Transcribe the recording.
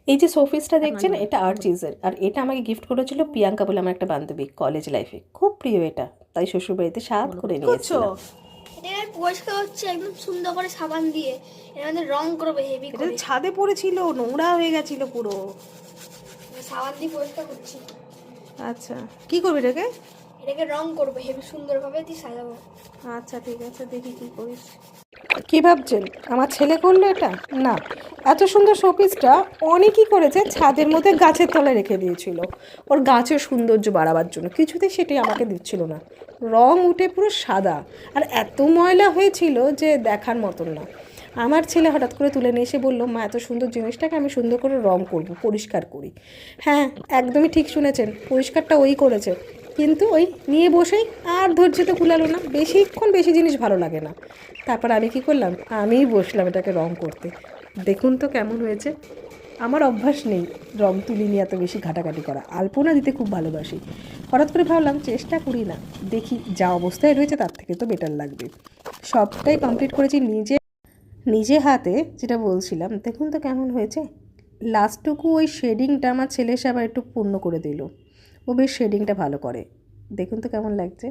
এই যে শোপিসটা দেখছেন এটা আর্চিজের, আর এটা আমাকে গিফট করেছিল প্রিয়াঙ্কা বলে আমার একটা বান্ধবী কলেজ লাইফে, খুব প্রিয় এটা, তাই শ্বশুরবাড়িতে স্বাদ করে নিয়েছিলাম। এটা পরিষ্কার হচ্ছে একদম সুন্দর করে সাবান দিয়ে, এর মধ্যে রং করবে হেভি এটা করে। ছাদে পড়েছিল, নোংরা হয়ে গেছিল পুরো। সাবান দিয়ে পরিষ্কার করছি। আচ্ছা, কি করবি এটাকে? এটাকে রং করবে হেভি সুন্দরভাবে দিয়ে সাজাবো। আচ্ছা ঠিক আছে, দেখি কি করিস। কি ভাবছেন আমার ছেলে করলো এটা? না, এত সুন্দর শোপিসটা অনেকই করেছে, ছাদের মধ্যে গাছের তলায় রেখে দিয়েছিল ওর গাছের সৌন্দর্য বাড়াবার জন্য, কিছুতেই সেটাই আমাকে দিচ্ছিল না। রং উঠে পুরো সাদা, আর এত ময়লা হয়েছিল যে দেখার মতন না। আমার ছেলে হঠাৎ করে তুলে নিয়ে এসে বললো, মা এত সুন্দর জিনিসটাকে আমি সুন্দর করে রং করব, পরিষ্কার করি। হ্যাঁ, একদমই ঠিক শুনেছেন, পরিষ্কারটা ওই করেছে, কিন্তু ওই নিয়ে বসেই আর ধৈর্য তো কুলালো না, বেশিক্ষণ বেশি জিনিস ভালো লাগে না। তারপর আমি কি করলাম, আমিই বসলাম এটাকে রং করতে। দেখুন তো কেমন হয়েছে। আমার অভ্যাস নেই রং তুলি নিয়ে এত বেশি ঘাটাঘাটি করা, আলপনা দিতে খুব ভালোবাসি। হঠাৎ করে ভাবলাম চেষ্টা করি না, দেখি যা অবস্থায় রয়েছে তার থেকে তো বেটার লাগবে। সবটাই কমপ্লিট করেছি নিজে নিজে হাতে, যেটা বলছিলাম। দেখুন তো কেমন হয়েছে। লাস্টটুকু ওই শেডিংটা আমার ছেলে এসে আবার একটু পূর্ণ করে দিল, ও বেশ শেডিংটা ভালো করে। দেখুন তো কেমন লাগছে।